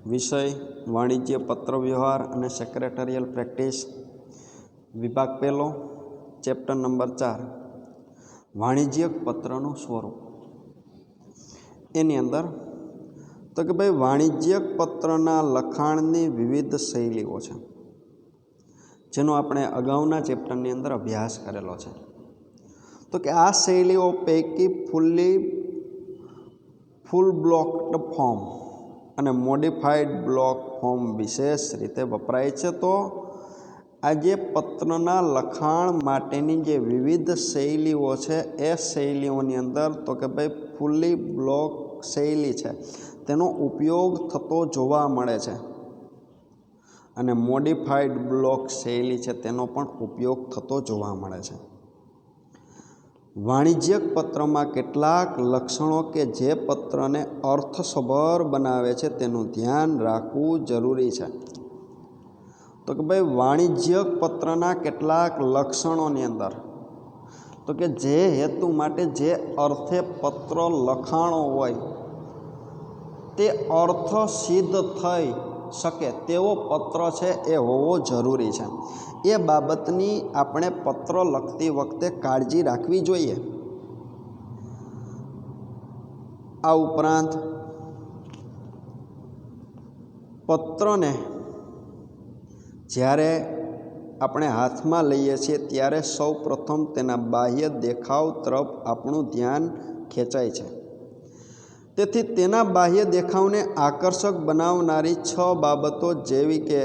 વિષય વાણિજ્ય પત્ર વ્યવહાર અને સેક્રેટરિયલ પ્રેક્ટિસ, વિભાગ પહેલો, ચેપ્ટર નંબર 4, વાણિજ્યક પત્રનું સ્વરૂપ. એની અંદર તો કે ભાઈ વાણિજ્યક પત્રના લખાણની વિવિધ શૈલીઓ છે, જેનો આપણે અગાઉના ચેપ્ટરની અંદર અભ્યાસ કરેલો છે. તો કે આ શૈલીઓ પૈકી ફૂલ બ્લોક્ડ ફોર્મ અને મોડિફાઈડ બ્લોક ફોર્મ વિશેષ રીતે વપરાય છે. તો આ જે પત્રના લખાણ માટેની જે વિવિધ શૈલીઓ છે એ શૈલીઓની અંદર તો કે ભાઈ ફૂલી બ્લોક શૈલી છે તેનો ઉપયોગ થતો જોવા મળે છે, અને મોડિફાઈડ બ્લોક શૈલી છે તેનો પણ ઉપયોગ થતો જોવા મળે છે. વાણિજ્યક પત્રમાં કેટલાક લક્ષણો કે જે પત્રને અર્થસભર બનાવે છે તેનું ધ્યાન રાખવું જરૂરી છે. તો કે ભાઈ વાણિજ્યક પત્રના કેટલાક લક્ષણોની અંદર તો કે જે હેતુ માટે જે અર્થે પત્ર લખાણો હોય તે અર્થ સિદ્ધ થઈ શકે તેવો પત્ર છે એ હોવો જરૂરી છે. એ બાબતની આપણે પત્ર લખતી વખતે કાળજી રાખવી જોઈએ. આ ઉપરાંત પત્રને જ્યારે આપણે હાથમાં લઈએ છીએ ત્યારે સૌ પ્રથમ તેના બાહ્ય દેખાવ તરફ આપણું ધ્યાન ખેંચાય છે. તેથી તેના બાહ્ય દેખાવને આકર્ષક બનાવનારી 6 બાબતો જેવી કે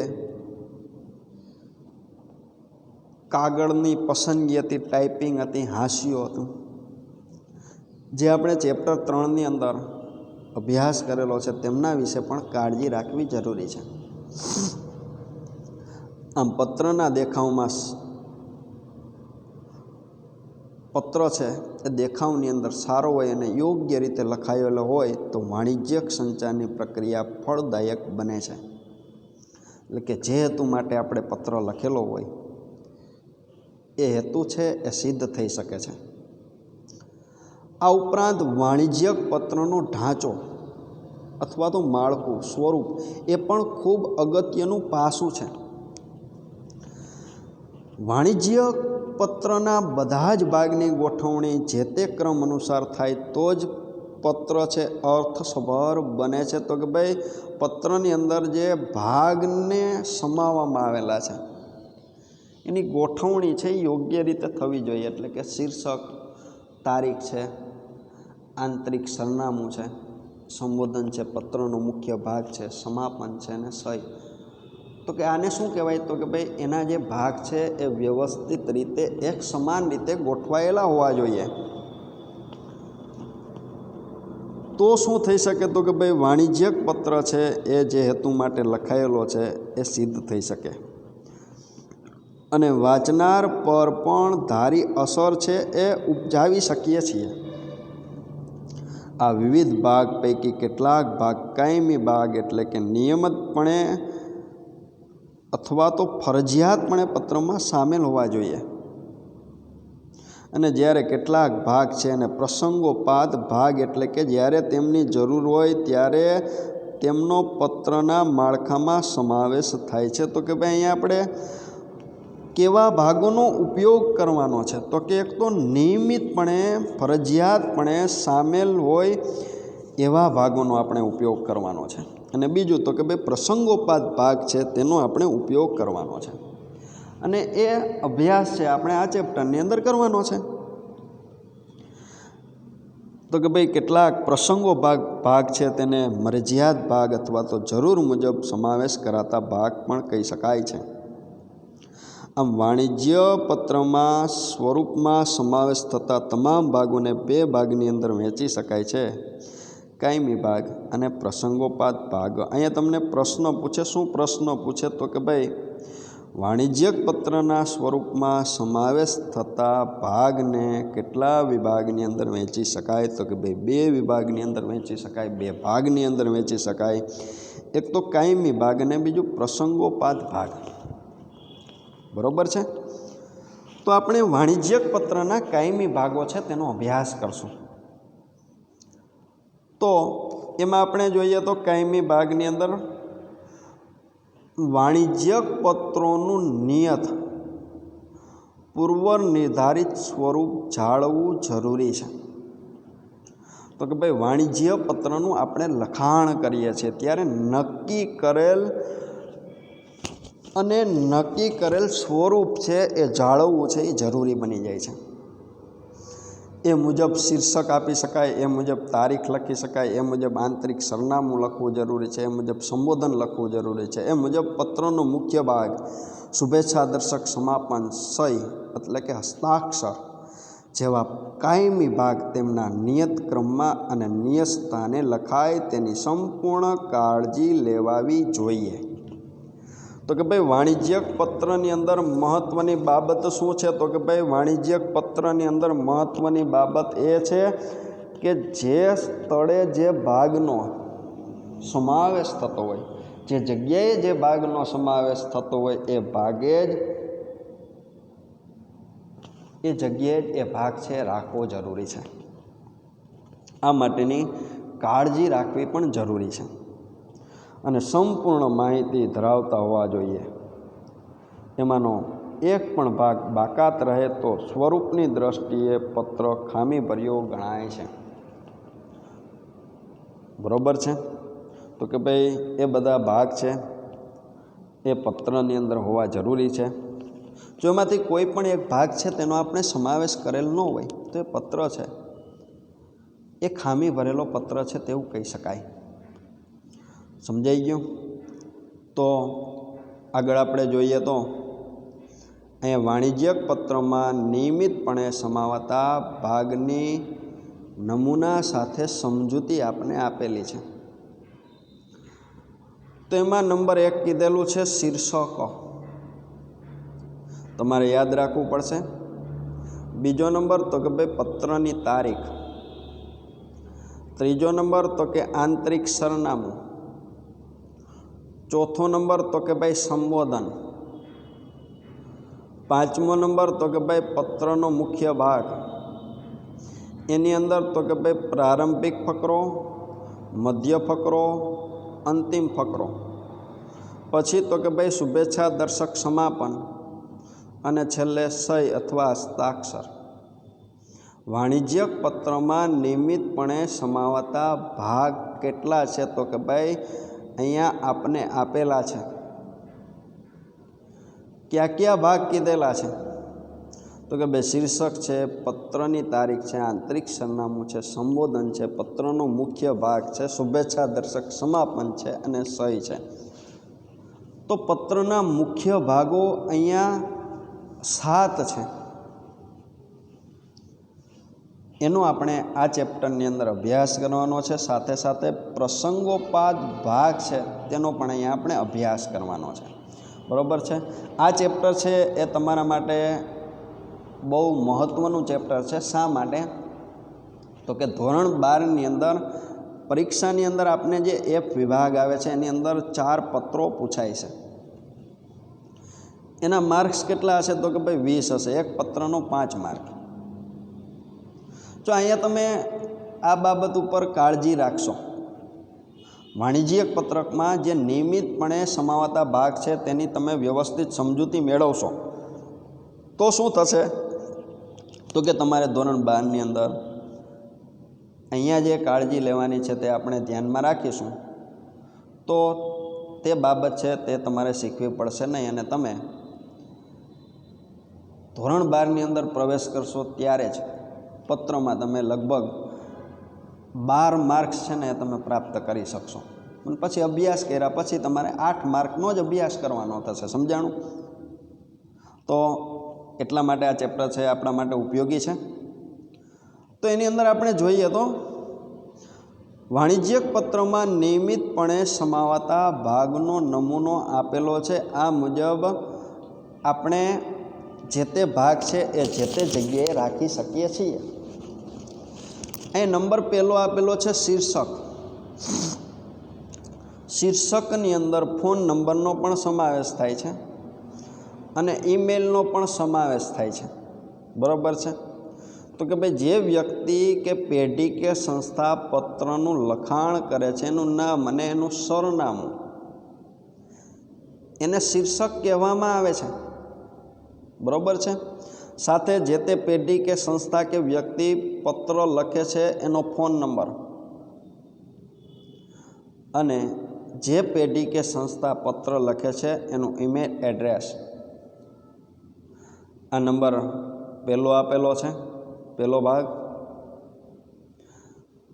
કાગળની પસંદગી હતી, ટાઈપિંગ હતી, હાંસિયો હતું, જે આપણે ચેપ્ટર 3ની અંદર અભ્યાસ કરેલો છે તેમના વિશે પણ કાળજી રાખવી જરૂરી છે. આમ પત્રના દેખાવમાં પત્ર છે એ દેખાવની અંદર સારો હોય અને યોગ્ય રીતે લખાયેલો હોય તો વાણિજ્યક સંચારની પ્રક્રિયા ફળદાયક બને છે. એટલે કે જે હેતુ માટે આપણે પત્ર લખેલો હોય એ હેતુ છે એ સિદ્ધ થઈ શકે છે. આ ઉપરાંત વાણિજ્યક પત્રનો ઢાંચો અથવા તો માળખું, સ્વરૂપ એ પણ ખૂબ અગત્યનું પાસું છે. વાણિજ્યક પત્રના બધા જ ભાગની ગોઠવણી જે તે ક્રમ અનુસાર થાય તો જ પત્ર છે અર્થસભર બને છે. તો કે ભાઈ પત્રની અંદર જે ભાગને સમાવવામાં આવેલા છે એની ગોઠવણી છે યોગ્ય રીતે થવી જોઈએ. એટલે કે શીર્ષક, તારીખ છે, આંતરિક સરનામું છે, સંબોધન છે, પત્રનો મુખ્ય ભાગ છે, સમાપન છે અને સહી. તો કે આને શું કહેવાય? તો કે ભાઈ એના જે ભાગ છે એ વ્યવસ્થિત રીતે એક સમાન રીતે ગોઠવાયેલા હોવા જોઈએ. તો શું થઈ શકે? તો કે ભાઈ વાણિજ્યક પત્ર છે એ જે હેતુ માટે લખાયેલો છે એ સિદ્ધ થઈ શકે અને વાંચનાર પર પણ ધારી અસર છે એ ઉપજાવી શકીએ છીએ. આ વિવિધ ભાગ પૈકી કેટલાક ભાગ કાયમી ભાગ એટલે કે નિયમિતપણે અથવા તો ફરજિયાતપણે પત્રમાં સામેલ હોવા જોઈએ, અને જ્યારે કેટલાક ભાગ છે અને પ્રસંગોપાત ભાગ એટલે કે જ્યારે તેમની જરૂર હોય ત્યારે તેમનો પત્રના માળખામાં સમાવેશ થાય છે. તો કે ભાઈ અહીંયા આપણે કેવા ભાગોનો ઉપયોગ કરવાનો છે? તો કે એક તો નિયમિતપણે ફરજિયાતપણે સામેલ હોય એવા ભાગોનો આપણે ઉપયોગ કરવાનો છે, અને બીજું તો કે ભાઈ પ્રસંગોપાત ભાગ છે તેનો આપણે ઉપયોગ કરવાનો છે. અને એ અભ્યાસ છે આપણે આ ચેપ્ટરની અંદર કરવાનો છે. તો કે ભાઈ કેટલાક પ્રસંગો ભાગ છે તેને મરજિયાત ભાગ અથવા તો જરૂર મુજબ સમાવેશ કરાતા ભાગ પણ કહી શકાય છે. આમ વાણિજ્ય પત્રમાં સ્વરૂપમાં સમાવેશ થતા તમામ ભાગોને 2 ભાગની અંદર વહેંચી શકાય છે: કાયમી ભાગ અને પ્રસંગોપાત ભાગ. અહીંયા તમને પ્રશ્ન પૂછે. શું પ્રશ્ન પૂછે? તો કે ભાઈ વાણિજ્યક પત્રના સ્વરૂપમાં સમાવેશ થતા ભાગને કેટલા વિભાગની અંદર વહેંચી શકાય? તો કે ભાઈ 2 વિભાગની અંદર વહેંચી શકાય, 2 ભાગની અંદર વહેંચી શકાય. એક તો કાયમી ભાગ અને બીજું પ્રસંગોપાત ભાગ. બરોબર છે? તો આપણે વાણિજ્યક પત્રના કાયમી ભાગો છે તેનો અભ્યાસ કરશું. તો એમાં આપણે જોઈએ તો કાયમી ભાગની અંદર વાણિજ્યક પત્રોનું નિયત પૂર્વ નિર્ધારિત સ્વરૂપ જાળવવું જરૂરી છે. તો કે ભાઈ વાણિજ્ય પત્રનું આપણે લખાણ કરીએ છીએ ત્યારે નક્કી કરેલ સ્વરૂપ છે એ જાળવવું છે એ જરૂરી બની જાય છે. એ મુજબ શીર્ષક આપી શકાય, એ મુજબ તારીખ લખી શકાય, એ મુજબ આંતરિક સરનામું લખવું જરૂરી છે, એ મુજબ સંબોધન લખવું જરૂરી છે, એ મુજબ પત્રનો મુખ્ય ભાગ, શુભેચ્છા દર્શક, સમાપન, સહી એટલે કે હસ્તાક્ષર જેવા કાયમી ભાગ તેમના નિયત ક્રમમાં અને નિયત સ્થાને લખાય તેની સંપૂર્ણ કાળજી લેવાવી જોઈએ. તો કે ભાઈ વાણિજ્યક પત્રની અંદર મહત્ત્વની બાબત શું છે? તો કે ભાઈ વાણિજ્યક પત્રની અંદર મહત્ત્વની બાબત એ છે કે જે સ્થળે જે ભાગનો સમાવેશ થતો હોય, જે જગ્યાએ જે ભાગનો સમાવેશ થતો હોય એ જગ્યાએ એ ભાગ છે રાખવો જરૂરી છે. આ માટેની કાળજી રાખવી પણ જરૂરી છે અને સંપૂર્ણ માહિતી ધરાવતા હોવા જોઈએ. એમાંનો એક પણ ભાગ બાકાત રહે તો સ્વરૂપની દ્રષ્ટિએ પત્ર ખામીભર્યો ગણાય છે. બરોબર છે? તો કે ભાઈ એ બધા ભાગ છે એ પત્રની અંદર હોવા જરૂરી છે. જો એમાંથી કોઈ પણ એક ભાગ છે તેનો આપણે સમાવેશ કરેલ ન હોય તો એ પત્ર છે એ ખામી ભરેલો પત્ર છે તેવું કહી શકાય. સમજાઈ ગયું? તો આગળ આપણે જોઈએ તો અહીંયા વાણિજ્યક પત્રમાં નિયમિતપણે સમાવતા ભાગની નમૂના સાથે સમજૂતી આપણે આપેલી છે. તો એમાં નંબર 1 કીધેલું છે શીર્ષક. તમારે યાદ રાખવું પડશે. બીજો નંબર તો કે ભાઈ પત્રની તારીખ. ત્રીજો નંબર તો કે આંતરિક સરનામું. ચોથો નંબર તો કે ભાઈ સંબોધન. પાંચમો નંબર તો કે ભાઈ પત્રનો મુખ્ય ભાગ. એની અંદર તો કે ભાઈ પ્રારંભિક ફકરો, મધ્ય ફકરો, અંતિમ ફકરો. પછી તો કે ભાઈ શુભેચ્છા દર્શક સમાપન અને છેલ્લે સહી અથવા હસ્તાક્ષર. વાણિજ્યક પત્રમાં નિયમિતપણે સમાવતા ભાગ કેટલા છે? તો કે ભાઈ અહીંયા આપને આપેલા છે. કયા ભાગ કીધેલા છે? તો કે ભાઈ શીર્ષક છે, પત્રની તારીખ છે, આંતરિક સરનામું છે, સંબોધન છે, પત્રનો મુખ્ય ભાગ છે, શુભેચ્છા દર્શક સમાપન છે અને સહી છે. તો પત્રના મુખ્ય ભાગો અહીંયા 7 છે. એનો આપણે આ ચેપ્ટરની અંદર અભ્યાસ કરવાનો છે. સાથે સાથે પ્રસંગોપાત ભાગ છે તેનો પણ અહીંયા આપણે અભ્યાસ કરવાનો છે. બરાબર છે? આ ચેપ્ટર છે એ તમારા માટે બહુ મહત્ત્વનું ચેપ્ટર છે. શા માટે? તો કે ધોરણ 12ની અંદર પરીક્ષાની અંદર આપણે જે F વિભાગ આવે છે એની અંદર 4 પત્રો પૂછાય છે. એના માર્ક્સ કેટલા હશે? તો કે ભાઈ 20 હશે. એક પત્રનો 5 માર્ક. જો અહીંયા તમે આ બાબત ઉપર કાળજી રાખશો, વાણિજ્યક પત્રકમાં જે નિયમિતપણે સમાવતા ભાગ છે તેની તમે વ્યવસ્થિત સમજૂતી મેળવશો તો શું થશે? તો કે તમારે ધોરણ 12ની અંદર અહીંયા જે કાળજી લેવાની છે તે આપણે ધ્યાનમાં રાખીશું તો તે બાબત છે તે તમારે શીખવી પડશે નહીં અને તમે ધોરણ 12ની અંદર પ્રવેશ કરશો ત્યારે જ પત્રમાં તમે લગભગ 12 માર્ક્સ છે ને તમે પ્રાપ્ત કરી શકશો. અને પછી અભ્યાસ કર્યા પછી તમારે 8 માર્કનો જ અભ્યાસ કરવાનો થશે. સમજાણું? તો એટલા માટે આ ચેપ્ટર છે આપણા માટે ઉપયોગી છે. તો એની અંદર આપણે જોઈએ તો વાણિજ્યક પત્રમાં નિયમિતપણે સમાવતા ભાગનો નમૂનો આપેલો છે. આ મુજબ આપણે જે તે ભાગ છે એ જે તે જગ્યાએ રાખી શકીએ છીએ. અહીં નંબર 1 આપેલો છે શીર્ષક. શીર્ષકની અંદર ફોન નંબરનો પણ સમાવેશ થાય છે અને ઈમેલનો પણ સમાવેશ થાય છે. બરાબર છે? તો કે ભાઈ જે વ્યક્તિ કે પેઢી કે સંસ્થા પત્રનું લખાણ કરે છે એનું નામ અને એનું સરનામું એને શીર્ષક કહેવામાં આવે છે, બરાબર છે। સાથે જે તે પેઢી કે સંસ્થા કે વ્યક્તિ પત્ર લખે છે એનો ફોન નંબર અને જે પેઢી કે સંસ્થા પત્ર લખે છે એનું ઈમેલ એડ્રેસ, આ નંબર પહેલો આપેલો છે, પહેલો ભાગ।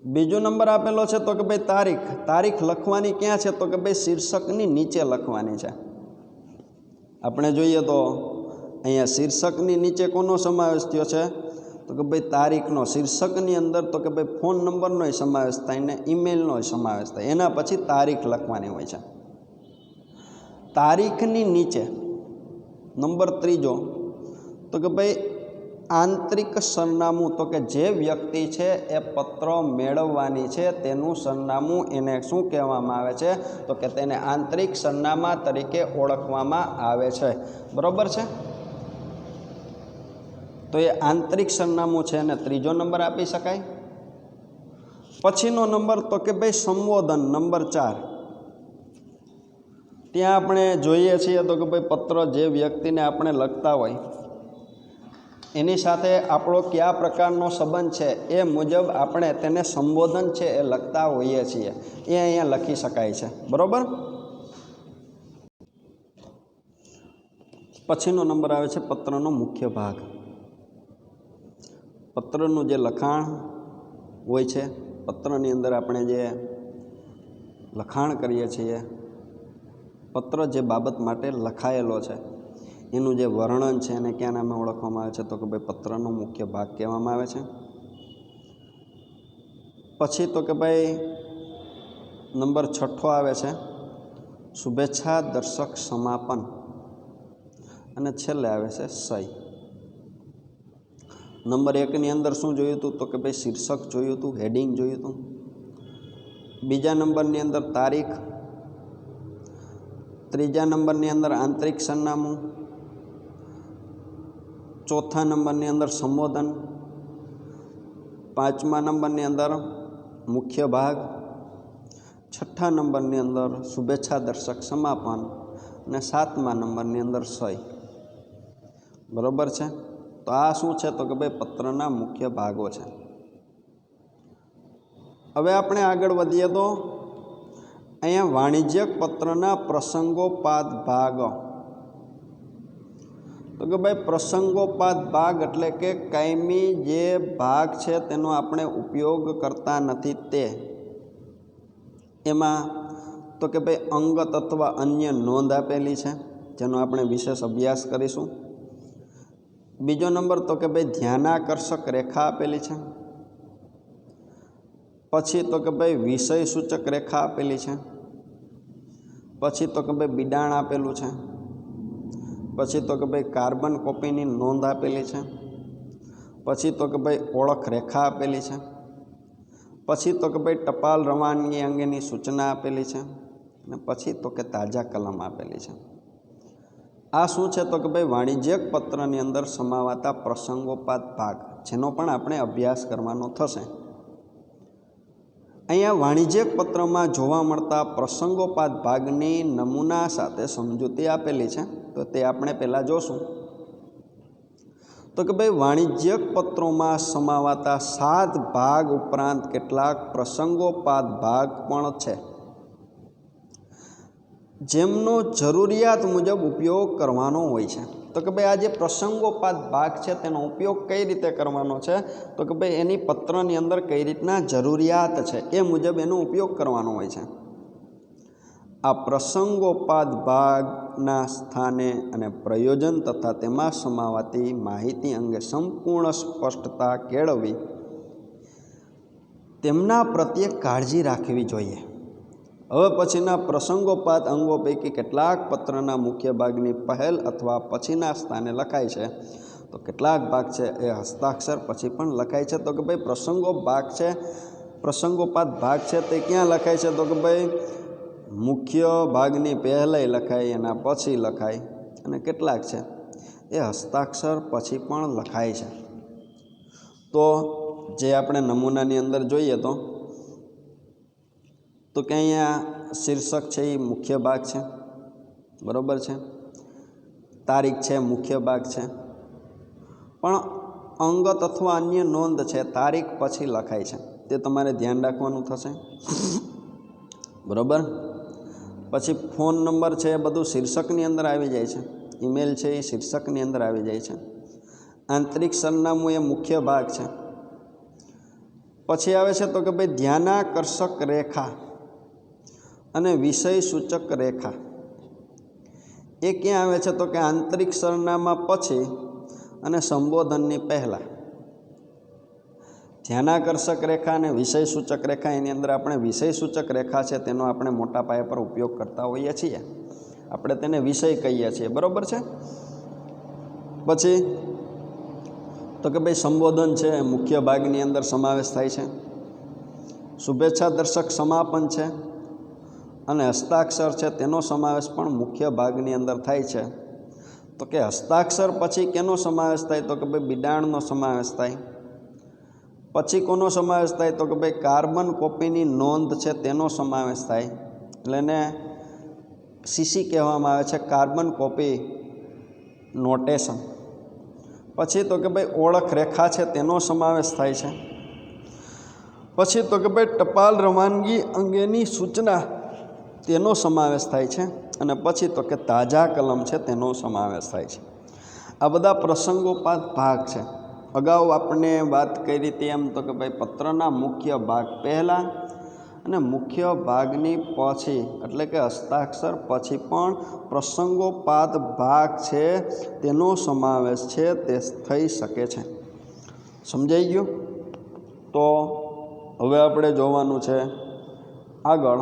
બીજો નંબર આપેલો છે તો કે ભાઈ તારીખ લખવાની ક્યાં છે તો કે ભાઈ શીર્ષકની નીચે લખવાની છે। આપણે જોઈએ તો અહીંયા શીર્ષકની નીચે કોનો સમાવેશ થયો છે તો કે ભાઈ તારીખનો। શીર્ષકની અંદર તો કે ભાઈ ફોન નંબરનો સમાવેશ થાય ને ઈમેલનો સમાવેશ થાય, એના પછી તારીખ લખવાની હોય છે। તારીખની નીચે નંબર ત્રીજો તો કે ભાઈ આંતરિક સરનામું, તો કે જે વ્યક્તિ છે એ પત્ર મેળવવાની છે તેનું સરનામું એને શું કહેવામાં આવે છે તો કે તેને આંતરિક સરનામા તરીકે ઓળખવામાં આવે છે, બરાબર છે। તો એ આંતરિક સરનામું છે અને ત્રીજો નંબર આપી શકાય। પછીનો નંબર તો કે ભાઈ સંબોધન, નંબર 4। ત્યાં આપણે જોઈએ છીએ તો કે ભાઈ પત્ર જે વ્યક્તિને આપણે લખતા હોય એની સાથે આપણો કયા પ્રકારનો સંબંધ છે એ મુજબ આપણે તેને સંબોધન છે એ લખતા હોઈએ છીએ, એ અહીંયા લખી શકાય છે, બરાબર। પછીનો નંબર આવે છે પત્રનો મુખ્ય ભાગ। પત્રનું જે લખાણ હોય છે, પત્રની અંદર આપણે જે લખાણ કરીએ છીએ, પત્ર જે બાબત માટે લખાયેલો છે એનું જે વર્ણન છે એને ક્યાં નામે ઓળખવામાં આવે છે તો કે ભાઈ પત્રનો મુખ્ય ભાગ કહેવામાં આવે છે। પછી તો કે ભાઈ નંબર 6 આવે છે શુભેચ્છા દર્શક સમાપન અને છેલ્લે આવે છે સહી। નંબર 1ની અંદર શું જોયું હતું તો કે ભાઈ શીર્ષક જોયું હતું, હેડિંગ જોયું હતું। બીજા નંબરની અંદર તારીખ, ત્રીજા નંબરની અંદર આંતરિક સરનામું, ચોથા નંબરની અંદર સંબોધન, પાંચમા નંબરની અંદર મુખ્ય ભાગ, છઠ્ઠા નંબરની અંદર શુભેચ્છા દર્શક સમાપન અને સાતમા નંબરની અંદર સહી, બરાબર છે। તો આ શું છે તો કે ભાઈ પત્રના મુખ્ય ભાગો છે। હવે આપણે આગળ વધીએ તો અહીંયા વાણિજ્યક પત્રના પ્રસંગોપાત ભાગ, તો કે ભાઈ પ્રસંગોપાત ભાગ એટલે કે કાયમી જે ભાગ છે તેનો આપણે ઉપયોગ કરતા નથી તે, એમાં તો કે ભાઈ અંગત અથવા અન્ય નોંધ આપેલી છે જેનો આપણે વિશેષ અભ્યાસ કરીશું। બીજો નંબર તો કે ભાઈ ધ્યાનાકર્ષક રેખા આપેલી છે। પછી તો કે ભાઈ વિષય સૂચક રેખા આપેલી છે। પછી તો કે ભાઈ બિડાણ આપેલું છે। પછી તો કે ભાઈ કાર્બન કોપીની નોંધ આપેલી છે। પછી તો કે ભાઈ ઓળખ રેખા આપેલી છે। પછી તો કે ભાઈ ટપાલ રવાનગી અંગેની સૂચના આપેલી છે અને પછી તો કે તાજા કલમ આપેલી છે। આ શું છે તો કે ભાઈ વાણિજ્યક પત્રની અંદર સમાવાતા પ્રસંગોપાત ભાગ, જેનો પણ આપણે અભ્યાસ કરવાનો થશે। અહીંયા વાણિજ્યક પત્રમાં જોવા મળતા પ્રસંગોપાત ભાગની નમૂના સાથે સમજૂતી આપેલી છે, તો તે આપણે પહેલાં જોશું। તો કે ભાઈ વાણિજ્યક પત્રોમાં સમાવાતા 7 ભાગ ઉપરાંત કેટલાક પ્રસંગોપાત ભાગ પણ છે જેમનો જરૂરિયાત મુજબ ઉપયોગ કરવાનો હોય છે। તો કે ભાઈ આ જે પ્રસંગોપાત ભાગ છે તેનો ઉપયોગ કઈ રીતે કરવાનો છે તો કે ભાઈ એની પત્રની અંદર કઈ રીતના જરૂરિયાત છે એ મુજબ એનો ઉપયોગ કરવાનો હોય છે। આ પ્રસંગોપાત ભાગના સ્થાને અને પ્રયોજન તથા તેમાં સમાવાતી માહિતી અંગે સંપૂર્ણ સ્પષ્ટતા કેળવવી, તેમના પ્રત્યે કાળજી રાખવી જોઈએ। હવે પછીના પ્રસંગોપાત અંગો પૈકી કેટલાક પત્રના મુખ્ય ભાગની પહેલ અથવા પછીના સ્થાને લખાય છે, તો કેટલાક ભાગ છે એ હસ્તાક્ષર પછી પણ લખાય છે। તો કે ભાઈ પ્રસંગોપાત ભાગ છે તે ક્યાં લખાય છે તો કે ભાઈ મુખ્ય ભાગની પહેલાંય લખાય, એના પછી લખાય, અને કેટલાક છે એ હસ્તાક્ષર પછી પણ લખાય છે। તો જે આપણે નમૂનાની અંદર જોઈએ તો કે અહીંયા શીર્ષક છે એ મુખ્ય ભાગ છે, બરાબર છે. તારીખ છે, મુખ્ય ભાગ છે, પણ અંગત અથવા અન્ય નોંધ છે તારીખ પછી લખાય છે, તે તમારે ધ્યાન રાખવાનું થશે. બરાબર. પછી ફોન નંબર છે એ બધું શીર્ષકની અંદર આવી જાય છે. ઈમેલ છે એ શીર્ષકની અંદર આવી જાય છે. આંતરિક સરનામું એ મુખ્ય ભાગ છે. પછી આવે છે તો કે ભાઈ ધ્યાનાકર્ષક રેખા અને વિષય સૂચક રેખા. એ ક્યાં આવે છે તો કે આંતરિક સરનામા પછી અને સંબોધનની પહેલાં. ધ્યાનાકર્ષક રેખા અને વિષય સૂચક રેખા, એની અંદર આપણે વિષય સૂચક રેખા છે તેનો આપણે મોટા પાયા પર ઉપયોગ કરતા હોઈએ છીએ. આપણે તેને વિષય કહીએ છીએ. બરાબર છે. પછી તો કે ભાઈ સંબોધન છે મુખ્ય ભાગની અંદર સમાવેશ થાય છે. શુભેચ્છા દર્શક સમાપન છે અને હસ્તાક્ષર છે તેનો સમાવેશ પણ મુખ્ય ભાગની અંદર થાય છે. તો કે હસ્તાક્ષર પછી કેનો સમાવેશ થાય તો કે ભાઈ બિડાણનો સમાવેશ થાય. પછી કોનો સમાવેશ થાય તો કે ભાઈ કાર્બન કોપીની નોંધ છે તેનો સમાવેશ થાય. એટલે એને સીસી કહેવામાં આવે છે, કાર્બન કોપી નોટેશન. પછી તો કે ભાઈ ઓળખ રેખા છે તેનો સમાવેશ થાય છે. પછી તો કે ભાઈ ટપાલ રવાનગી અંગેની સૂચના તેનો સમાવેશ થાય છે. અને પછી તો કે તાજા કલમ છે તેનો સમાવેશ થાય છે. આ બધા પ્રસંગોપાત ભાગ છે. અગાઉ આપણે વાત કરી હતી એમ તો કે ભાઈ પત્રના મુખ્ય ભાગ પહેલાં અને મુખ્ય ભાગની પછી, એટલે કે હસ્તાક્ષર પછી પણ પ્રસંગોપાત ભાગ છે તેનો સમાવેશ છે તે થઈ શકે છે. સમજાઈ ગયું? તો હવે આપણે જોવાનું છે આગળ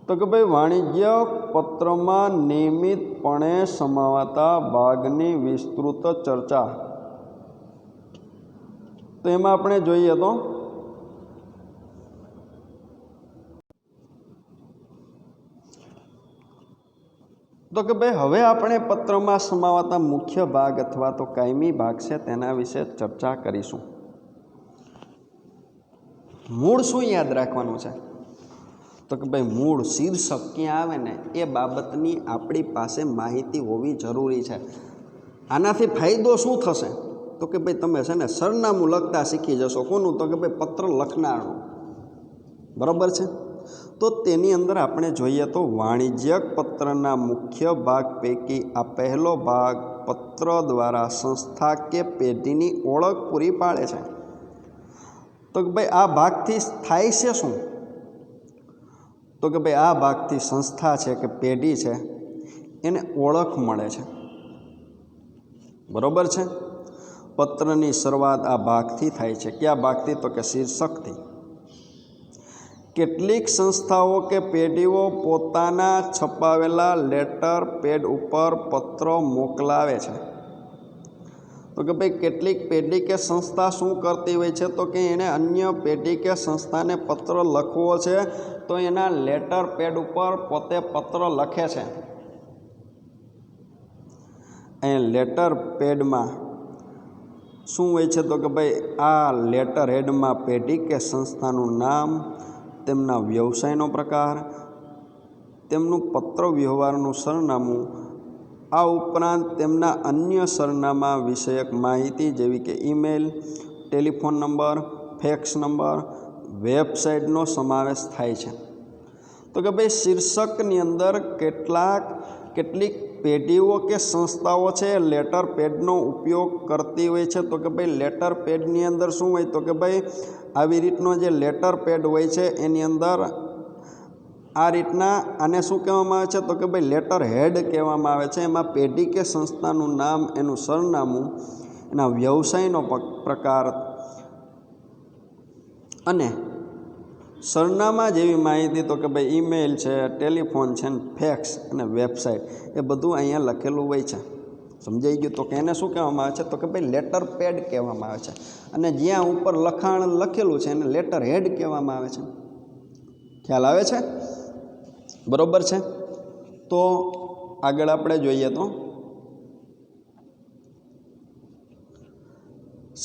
તો કે ભાઈ વાણિજ્ય પત્રમાં નિયમિતપણે સમાવાતા ભાગની વિસ્તૃત ચર્ચા. તો એમાં આપણે જોઈએ તો કે ભાઈ હવે આપણે પત્રમાં સમાવાતા મુખ્ય ભાગ અથવા તો કાયમી ભાગ છે તેના વિશે ચર્ચા કરીશું. મૂળ શું યાદ રાખવાનું છે તો કે ભાઈ મૂળ શીર્ષક ક્યાં આવે ને એ બાબતની આપણી પાસે માહિતી હોવી જરૂરી છે. આનાથી ફાયદો શું થશે તો કે ભાઈ તમે છે ને સરનામું લખતા શીખી જશો. કોનું તો કે ભાઈ પત્ર લખનારનું. બરાબર છે. તો તેની અંદર આપણે જોઈએ તો વાણિજ્યક પત્રના મુખ્ય ભાગ પૈકી આ પહેલો ભાગ પત્ર દ્વારા સંસ્થા કે પેઢીની ઓળખ પૂરી પાડે છે. તો કે ભાઈ આ ભાગથી થાય છે શું તો કે ભાઈ આ ભાગથી સંસ્થા છે કે પેઢી છે એને ઓળખ મળે છે. બરાબર છે. પત્રની શરૂઆત આ ભાગથી થાય છે. કયા ભાગથી તો કે શીર્ષકથી. કેટલીક સંસ્થાઓ કે પેઢીઓ પોતાના છપાવેલા લેટર પેડ ઉપર પત્રો મોકલાવે છે. તો કે ભાઈ કેટલીક પેઢી કે સંસ્થા શું કરતી હોય છે તો કે એણે અન્ય પેઢી કે સંસ્થાને પત્ર લખવો છે તો એના લેટર પેડ ઉપર પોતે પત્ર લખે છે. અહીંયા લેટર પેડમાં શું હોય છે તો કે ભાઈ આ લેટર હેડમાં પેઢી કે સંસ્થાનું નામ, તેમના વ્યવસાયનો પ્રકાર, તેમનું પત્ર વ્યવહારનું સરનામું, આ ઉપરાંત તેમના અન્ય સરનામા વિષયક માહિતી જેવી કે email, telephone number, fax number, વેબસાઇટનો સમાવેશ થાય છે. તો કે ભાઈ શીર્ષકની અંદર કેટલીક પેઢીઓ કે સંસ્થાઓ છે લેટર પેડનો ઉપયોગ કરતી હોય છે. તો કે ભાઈ લેટર પેડની અંદર શું હોય તો કે ભાઈ આવી રીતનો જે લેટર પેડ હોય છે એની અંદર આ રીતના આને શું કહેવામાં આવે છે તો કે ભાઈ લેટર હેડ કહેવામાં આવે છે. એમાં પેઢી કે સંસ્થાનું નામ, એનું સરનામું, એના વ્યવસાયનો પ્રકાર અને સરનામા જેવી માહિતી તો કે ભાઈ ઈમેલ છે, ટેલિફોન છે, ફેક્સ અને વેબસાઇટ એ બધું અહીંયા લખેલું હોય છે. સમજાઈ ગયું? તો કે એને શું કહેવામાં આવે છે તો કે ભાઈ લેટર પેડ કહેવામાં આવે છે. અને જ્યાં ઉપર લખાણ લખેલું છે એને લેટર હેડ કહેવામાં આવે છે. ખ્યાલ આવે છે? બરાબર છે. તો આગળ આપણે જોઈએ તો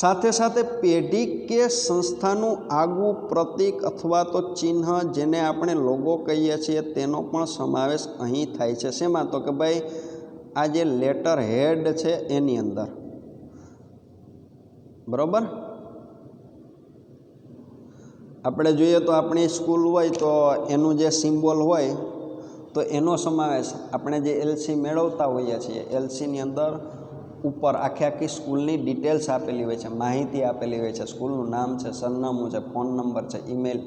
સાથે સાથે પેઢી કે સંસ્થાનું આગવું પ્રતીક અથવા તો ચિહ્ન જેને આપણે લોગો કહીએ છીએ તેનો પણ સમાવેશ અહીં થાય છે. શેમાં? તો કે ભાઈ આ જે લેટર હેડ છે એની અંદર. બરાબર. આપણે જોઈએ તો આપણી સ્કૂલ હોય તો એનું જે સિમ્બોલ હોય તો એનો સમાવેશ આપણે જે એલસી મેળવતા હોઈએ છીએ, એલસીની અંદર ઉપર આખી સ્કૂલની ડિટેલ્સ આપેલી હોય છે, માહિતી આપેલી હોય છે, સ્કૂલનું નામ છે, સરનામું છે, ફોન નંબર છે, ઈમેલ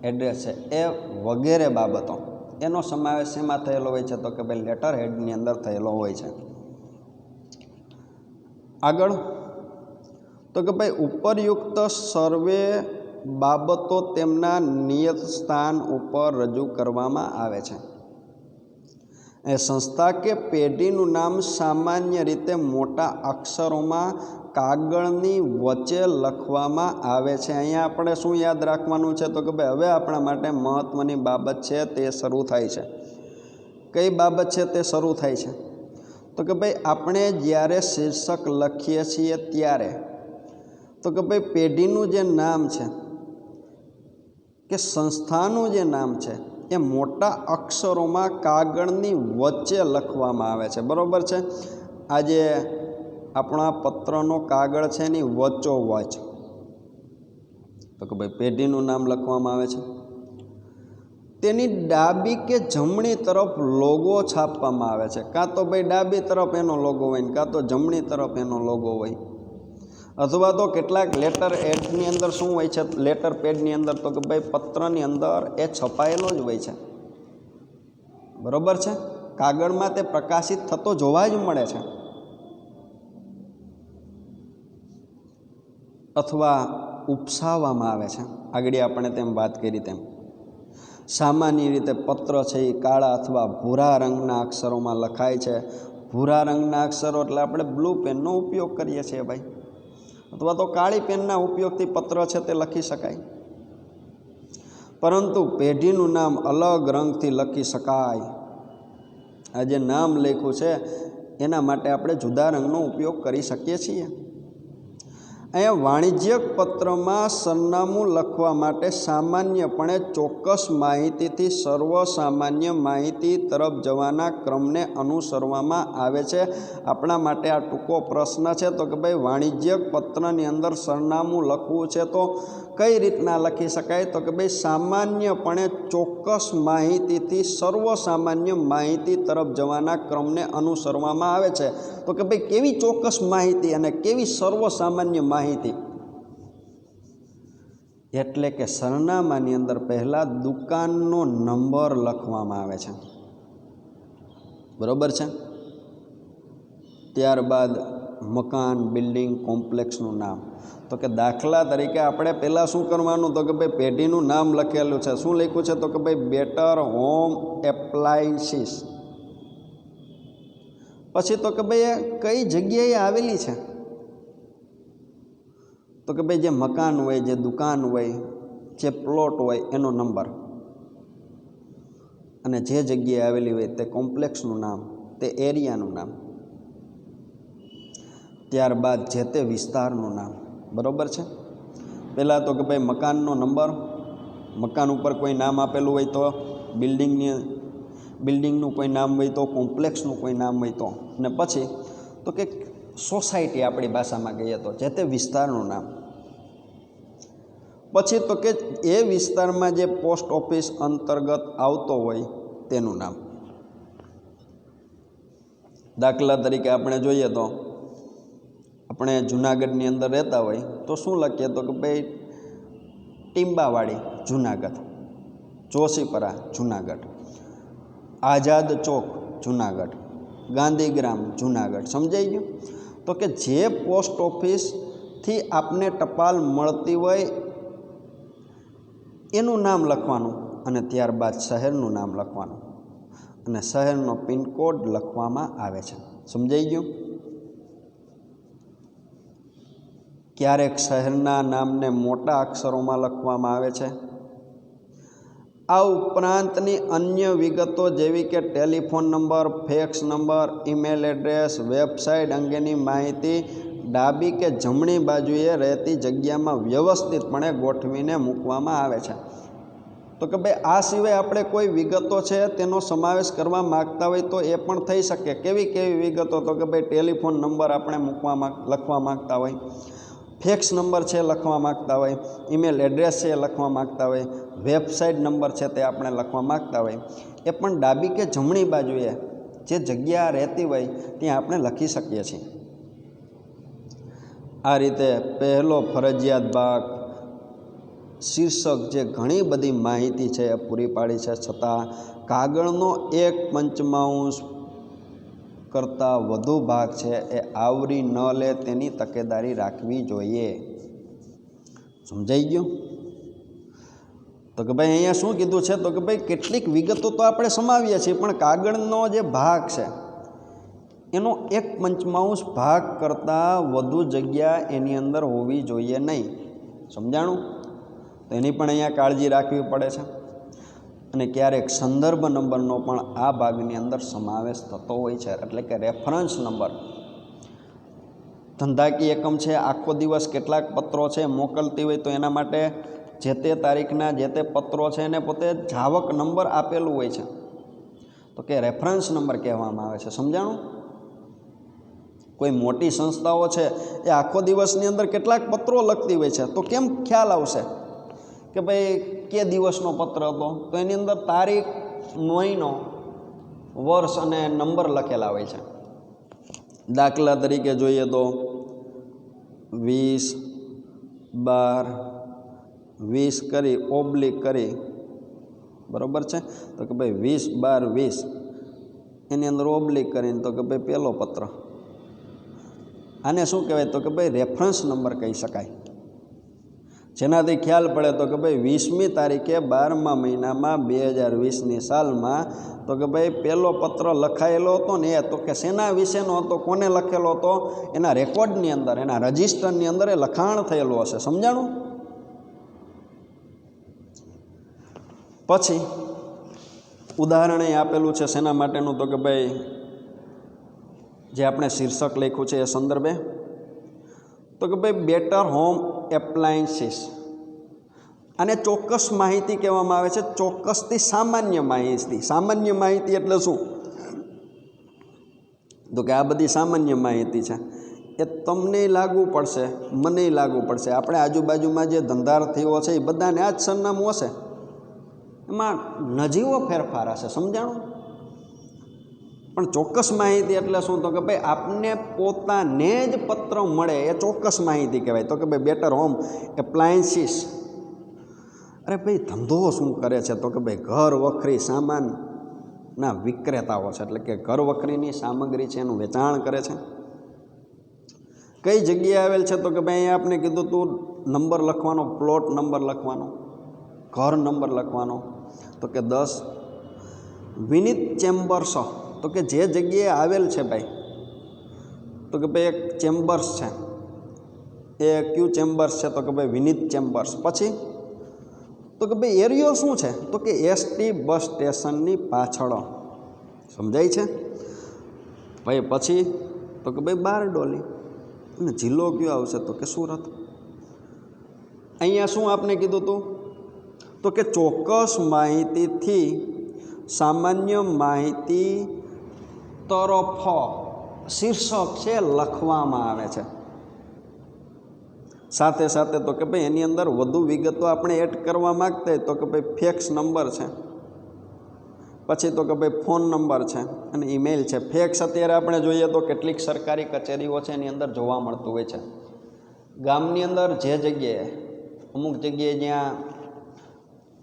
એડ્રેસ છે, એ વગેરે બાબતો એનો સમાવેશ એમાં થયેલો હોય છે. તો કે ભાઈ લેટર હેડની અંદર થયેલો હોય છે. આગળ તો કે ભાઈ ઉપરયુક્ત સર્વે બાબતો તેમના નિયત સ્થાન ઉપર રજૂ કરવામાં આવે છે. એ સંસ્થા કે પેઢીનું નામ સામાન્ય રીતે મોટા અક્ષરોમાં કાગળની વચ્ચે લખવામાં આવે છે. અહીંયા આપણે શું યાદ રાખવાનું છે? તો કે ભાઈ હવે આપણા માટે મહત્ત્વની બાબત છે તે શરૂ થાય છે. કઈ બાબત છે તે શરૂ થાય છે? તો કે ભાઈ આપણે જ્યારે શીર્ષક લખીએ છીએ ત્યારે તો કે ભાઈ પેઢીનું જે નામ છે કે સંસ્થાનું જે નામ છે એ મોટા અક્ષરોમાં કાગળની વચ્ચે લખવામાં આવે છે. બરાબર છે. આજે આપણા પત્રનો કાગળ છે એની વચ્ચોવચ તો કે ભાઈ પેઢીનું નામ લખવામાં આવે છે. તેની ડાબી કે જમણી તરફ લોગો છાપવામાં આવે છે. કાં તો ભાઈ ડાબી તરફ એનો લોગો હોય ને કાં તો જમણી તરફ એનો લોગો હોય, અથવા તો કેટલાક લેટર હેડની અંદર શું હોય છે, લેટર પેડની અંદર તો કે ભાઈ પત્રની અંદર એ છપાયેલો જ હોય છે. બરાબર છે. કાગળમાં તે પ્રકાશિત થતો જોવા જ મળે છે. અથવા ઉપસાવવામાં આવે છે. આગળ આપણે તેમ વાત કરી તેમ સામાન્ય રીતે પત્ર છે એ કાળા અથવા ભૂરા રંગના અક્ષરોમાં લખાય છે. ભૂરા રંગના અક્ષરો એટલે આપણે બ્લુ પેનનો ઉપયોગ કરીએ છીએ ભાઈ, અથવા તો કાળી પેનના ઉપયોગથી પત્ર છે તે લખી શકાય. પરંતુ પેઢીનું નામ અલગ રંગથી લખી શકાય. આ જે નામ લખ્યું છે એના માટે આપણે જુદા રંગનો ઉપયોગ કરી શકીએ છીએ. અહીંયા વાણિજ્યક પત્રમાં સરનામું લખવા માટે સામાન્યપણે ચોક્કસ માહિતીથી સર્વસામાન્ય માહિતી તરફ જવાના ક્રમને અનુસરવામાં આવે છે. આપણા માટે આ ટૂંકો પ્રશ્ન છે. તો કે ભાઈ વાણિજ્યક પત્રની અંદર સરનામું લખવું છે તો કઈ રીતના લખી શકાય? તો કે ભાઈ સામાન્યપણે ચોક્કસ માહિતીથી સર્વસામાન્ય માહિતી તરફ જવાના ક્રમને અનુસરવામાં આવે છે. તો કે ભાઈ કેવી ચોક્કસ માહિતી અને કેવી સર્વસામાન્ય માહિતી? એટલે કે સરનામાની અંદર પહેલાં દુકાનનો નંબર લખવામાં આવે છે. બરાબર છે. ત્યારબાદ મકાન, બિલ્ડિંગ, કોમ્પ્લેક્સનું નામ. તો કે દાખલા તરીકે આપણે પહેલાં શું કરવાનું? તો કે ભાઈ પેઢીનું નામ લખેલું છે. શું લખ્યું છે? તો કે ભાઈ બેટર હોમ એપ્લાયન્સીસ. પછી તો કે ભાઈ એ કઈ જગ્યાએ આવેલી છે? તો કે ભાઈ જે મકાન હોય, જે દુકાન હોય, જે પ્લોટ હોય એનો નંબર, અને જે જગ્યાએ આવેલી હોય તે કોમ્પ્લેક્સનું નામ, તે એરિયાનું નામ. ત્યારબાદ જે તે વિસ્તારનું નામ. બરાબર છે. પહેલાં તો કે ભાઈ મકાનનો નંબર, મકાન ઉપર કોઈ નામ આપેલું હોય તો, બિલ્ડિંગનું કોઈ નામ હોય તો, કોમ્પ્લેક્સનું કોઈ નામ હોય તો, અને પછી તો કે સોસાયટી આપણી ભાષામાં કહીએ તો જે તે વિસ્તારનું નામ. પછી તો કે એ વિસ્તારમાં જે પોસ્ટ ઓફિસ અંતર્ગત આવતો હોય તેનું નામ. દાખલા તરીકે આપણે જોઈએ તો આપણે જુનાગઢની અંદર રહેતા હોય તો શું લખીએ? તો કે ભાઈ ટીંબાવાડી જુનાગઢ, જોશીપરા જુનાગઢ, આઝાદ ચોક જુનાગઢ, ગાંધીગ્રામ જુનાગઢ. સમજાઈ ગયું? તો કે જે પોસ્ટ ઓફિસથી આપને ટપાલ મળતી હોય એનું નામ લખવાનું, અને ત્યારબાદ શહેરનું નામ લખવાનું, અને શહેરનો પિનકોડ લખવામાં આવે છે. સમજાઈ ગયું? ક્યારેક શહેરના નામને મોટા અક્ષરોમાં લખવામાં આવે છે. આ ઉપરાંતની અન્ય વિગતો જેવી કે telephone number, fax number, email address, website અંગેની માહિતી ડાબી કે જમણી બાજુએ રહેતી જગ્યામાં વ્યવસ્થિતપણે ગોઠવીને મૂકવામાં આવે છે. તો કે ભાઈ આ સિવાય આપણે કોઈ વિગતો છે તેનો સમાવેશ કરવા માગતા હોય તો એ પણ થઈ શકે. કેવી વિગતો? તો કે ભાઈ ટેલિફોન નંબર આપણે લખવા માગતા હોય, ફેક્સ નંબર છે લખવા માગતા હોય, ઈમેલ એડ્રેસ છે લખવા માગતા હોય, વેબસાઇટ નંબર છે તે આપણે લખવા માગતા હોય, એ પણ ડાબી કે જમણી બાજુએ જે જગ્યા રહેતી હોય ત્યાં આપણે લખી શકીએ છીએ. આ રીતે પહેલો ફરજિયાત ભાગ શીર્ષક જે ઘણી બધી માહિતી છે એ પૂરી પાડી છે, છતાં કાગળનો 1/5 કરતાં વધુ ભાગ છે એ આવરી ન લે તેની તકેદારી રાખવી જોઈએ. સમજાઈ ગયું? તો કે ભાઈ અહીંયા શું કીધું છે? તો કે ભાઈ કેટલીક વિગતો તો આપણે સમાવીએ છીએ, પણ કાગળનો જે ભાગ છે એનો 1/5 ભાગ કરતાં વધુ જગ્યા એની અંદર હોવી જોઈએ નહીં. સમજાણું? તો એની પણ અહીંયા કાળજી રાખવી પડે છે. અને ક્યારેક સંદર્ભ નંબરનો પણ આ ભાગની અંદર સમાવેશ થતો હોય છે, એટલે કે રેફરન્સ નંબર. ધંધાકીય એકમ છે, આખો દિવસ કેટલાક પત્રો છે મોકલતી હોય તો એના માટે જે તે તારીખના જે તે પત્રો છે એને પોતે જાવક નંબર આપેલું હોય છે, તો કે રેફરન્સ નંબર કહેવામાં આવે છે. સમજાણું? કોઈ મોટી સંસ્થાઓ છે એ આખો દિવસની અંદર કેટલાક પત્રો લખતી હોય છે, તો કેમ ખ્યાલ આવશે કે ભાઈ કે દિવસનો પત્ર હતો? તો એની અંદર તારીખ, મહિનો, વર્ષ અને નંબર લખેલા હોય છે. દાખલા તરીકે જોઈએ તો 20/12 કરી ઓબ્લિક કરી, બરાબર છે? તો કે ભાઈ 20/12 એની અંદર ઓબ્લિક કરીને તો કે ભાઈ પહેલો પત્ર. આને શું કહેવાય? તો કે ભાઈ રેફરન્સ નંબર કહી શકાય. જેનાથી ખ્યાલ પડે તો કે ભાઈ 20મી તારીખે 12મા મહિનામાં 2020ની સાલમાં તો કે ભાઈ પહેલો પત્ર લખાયેલો હતો ને એ તો કે શેના વિશેનો હતો, કોને લખેલો હતો, એના રેકોર્ડની અંદર, એના રજિસ્ટરની અંદર એ લખાણ થયેલું હશે. સમજાણું? પછી ઉદાહરણ એ આપેલું છે શેના માટેનું? તો કે ભાઈ જે આપણે શીર્ષક લખ્યું છે એ સંદર્ભે. તો કે ભાઈ બેટર હોમ એપ્લાયન્સીસ. આને ચોક્કસ માહિતી કહેવામાં આવે છે, ચોક્કસથી સામાન્ય માહિતી. સામાન્ય માહિતી એટલે શું? તો કે આ બધી સામાન્ય માહિતી છે એ તમને લાગુ પડશે, મને લાગુ પડશે. આપણે આજુબાજુમાં જે ધંધાર્થીઓ છે એ બધાને આ જ સરનામું હશે, એમાં નજીવો ફેરફાર હશે. સમજાણું? પણ ચોક્કસ માહિતી એટલે શું? તો કે ભાઈ આપને પોતાને જ પત્ર મળે એ ચોક્કસ માહિતી કહેવાય. તો કે ભાઈ બેટર હોમ એપ્લાયન્સીસ. અરે ભાઈ ધંધો શું કરે છે? તો કે ભાઈ ઘર વખરી સામાનના વિક્રેતાઓ છે, એટલે કે ઘર વખરીની સામગ્રી છે એનું વેચાણ કરે છે. કઈ જગ્યાએ આવેલ છે? તો કે ભાઈ અહીંયા આપણે કીધું તું નંબર લખવાનો, પ્લોટ નંબર લખવાનો, ઘર નંબર લખવાનો. તો કે 10 વિનીત ચેમ્બર્સ. તો કે જે જગ્યાએ આવેલ છે ભાઈ, તો કે ભાઈ એક ચેમ્બર્સ છે, એ ક્યુ ચેમ્બર્સ છે? તો કે ભાઈ વિનીત ચેમ્બર્સ. પછી તો કે ભાઈ એરિયો શું છે? તો કે એસટી બસ સ્ટેશનની પાછળ. સમજાય છે ભાઈ? પછી તો કે ભાઈ બારડોલી. અને જિલ્લો કયો આવશે? તો કે સુરત. અહીંયા શું આપને કીધું હતું? તો કે ચોક્કસ માહિતીથી સામાન્ય માહિતી તરફ શીર્ષક છે લખવામાં આવે છે. સાથે સાથે તો કે ભાઈ એની અંદર વધુ વિગતો આપણે એડ કરવા માગતા હોય તો કે ભાઈ ફેક્સ નંબર છે, પછી તો કે ભાઈ ફોન નંબર છે અને ઈમેલ છે. ફેક્સ અત્યારે આપણે જોઈએ તો કેટલીક સરકારી કચેરીઓ છે એની અંદર જોવા મળતું હોય છે. ગામની અંદર જે જગ્યાએ અમુક જગ્યાએ જ્યાં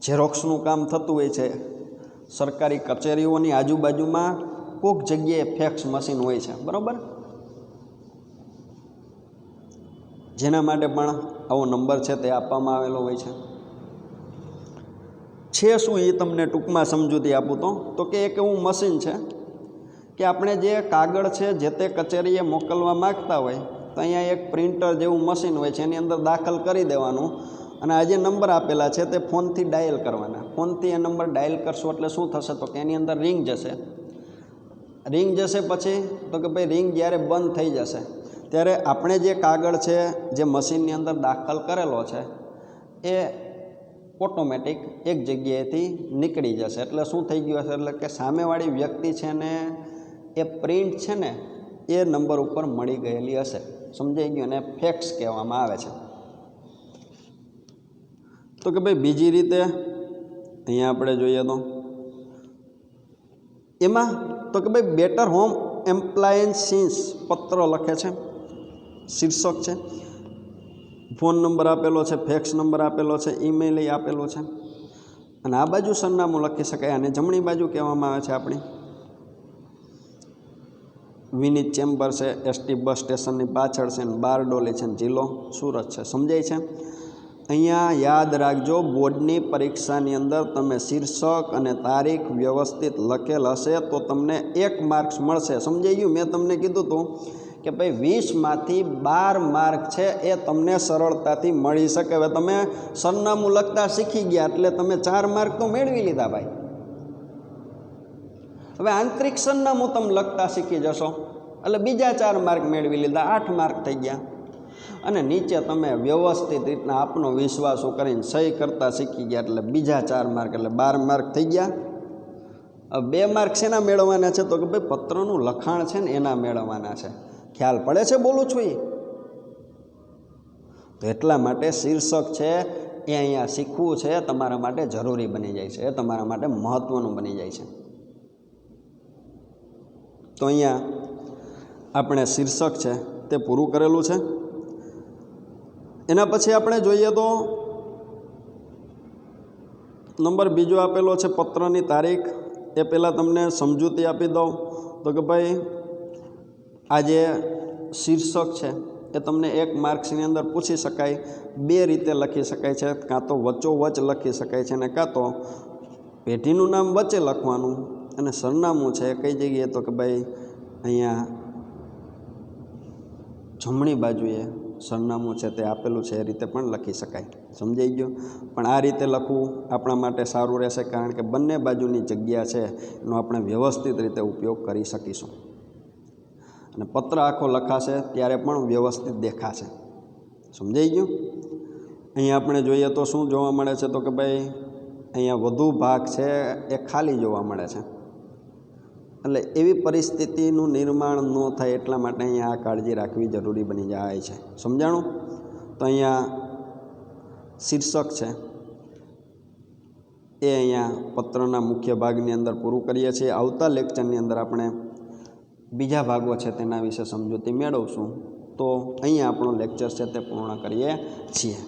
ઝેરોક્સનું કામ થતું હોય છે, સરકારી કચેરીઓની આજુબાજુમાં કોઈક જગ્યાએ ફેક્સ મશીન હોય છે, બરાબર? જેના માટે પણ આવો નંબર છે તે આપવામાં આવેલો હોય છે. શું એ તમને ટૂંકમાં સમજૂતી આપું તો કે એક એવું મશીન છે કે આપણે જે કાગળ છે જે તે કચેરીએ મોકલવા માગતા હોય તો અહીંયા એક પ્રિન્ટર જેવું મશીન હોય છે, એની અંદર દાખલ કરી દેવાનું અને આ જે નંબર આપેલા છે તે ફોનથી ડાયલ કરવાના. ફોનથી એ નંબર ડાયલ કરશો એટલે શું થશે? તો કે એની અંદર રિંગ જશે. રિંગ જશે પછી તો કે ભાઈ રિંગ જ્યારે બંધ થઈ જશે ત્યારે આપણે જે કાગળ છે જે મશીનની અંદર દાખલ કરેલો છે એ ઓટોમેટિક એક જગ્યાએથી નીકળી જશે. એટલે શું થઈ ગયું હશે, એટલે કે સામેવાળી વ્યક્તિ છે ને એ પ્રિન્ટ છે ને એ નંબર ઉપર મળી ગયેલી હશે. સમજાઈ ગયું? અને ફેક્સ કહેવામાં આવે છે. તો કે ભાઈ બીજી રીતે અહીંયા આપણે જોઈએ તો એમાં તો કે ભાઈ બેટર હોમ એપ્લાયન્સીસ પત્ર લખે છે, શીર્ષક છે, ફોન નંબર આપેલો છે, ફેક્સ નંબર આપેલો છે, ઈમેલ આપેલો છે, અને આ બાજુ સરનામું લખી શકાય. અને જમણી બાજુ કહેવામાં આવે છે આપણી વિનીત ચેમ્બર છે, એસટી બસ સ્ટેશનની પાછળ છે, બારડોલી છે, જિલ્લો સુરત છે. સમજાય છે? અહીંયા યાદ રાખજો, બોર્ડની પરીક્ષાની અંદર તમે શીર્ષક અને તારીખ વ્યવસ્થિત લખેલ હશે તો તમને 1 માર્ક્સ મળશે. સમજાઈ ગયું? મેં તમને કીધું હતું કે ભાઈ 20માંથી 12 માર્ક છે એ તમને સરળતાથી મળી શકે. હવે તમે સરનામું લખતા શીખી ગયા એટલે તમે 4 માર્ક તો મેળવી લીધા ભાઈ. હવે આંતરિક સરનામું તમે લખતા શીખી જશો એટલે બીજા 4 માર્ક મેળવી લીધા, 8 માર્ક થઈ ગયા. અને નીચે તમે વ્યવસ્થિત રીતના આપનો વિશ્વાસો કરીને સહી કરતા શીખી ગયા એટલે બીજા 4 માર્ક એટલે 12 માર્ક થઈ ગયા. 2 માર્ક શેના મેળવવાના છે? તો કે ભાઈ પત્રનું લખાણ છે ને એના મેળવવાના છે. ખ્યાલ પડે છે બોલું છું એ? તો એટલા માટે શીર્ષક છે એ અહીંયા શીખવું છે તમારા માટે જરૂરી બની જાય છે, એ તમારા માટે મહત્ત્વનું બની જાય છે. તો અહીંયા આપણે શીર્ષક છે તે પૂરું કરેલું છે. એના પછી આપણે જોઈએ તો નંબર બીજો આપેલો છે પત્રની તારીખ. એ પહેલાં તમને સમજૂતી આપી દઉં તો કે ભાઈ આ જે શીર્ષક છે એ તમને 1 માર્ક્સની અંદર પૂછી શકાય. 2 રીતે લખી શકાય છે, કાં તો વચ્ચોવચ લખી શકાય છે અને કાં તો પેઢીનું નામ વચ્ચે લખવાનું અને સરનામું છે કઈ જગ્યાએ તો કે ભાઈ અહીંયા જમણી બાજુએ સરનામું છે તે આપેલું છે, એ રીતે પણ લખી શકાય. સમજાઈ ગયું? પણ આ રીતે લખવું આપણા માટે સારું રહેશે કારણ કે બંને બાજુની જગ્યા છે એનો આપણે વ્યવસ્થિત રીતે ઉપયોગ કરી શકીશું. અને પત્ર આખો લખાશે ત્યારે પણ વ્યવસ્થિત દેખાશે. સમજાઈ ગયું? અહીંયા આપણે જોઈએ તો શું જોવા મળે છે તો કે ભાઈ અહીંયા વધુ ભાગ છે એ ખાલી જોવા મળે છે. એટલે એવી પરિસ્થિતિનું નિર્માણ ન થાય એટલા માટે અહીંયા આ કાળજી રાખવી જરૂરી બની જાય છે. સમજાણું? તો અહીંયા શીર્ષક છે એ અહીંયા પત્રના મુખ્ય ભાગની અંદર પૂરું કરીએ છીએ. આવતા લેક્ચરની અંદર આપણે બીજા ભાગો છે તેના વિશે સમજૂતી મેળવશું. તો અહીંયા આપણો લેક્ચર છે તે પૂર્ણ કરીએ છીએ.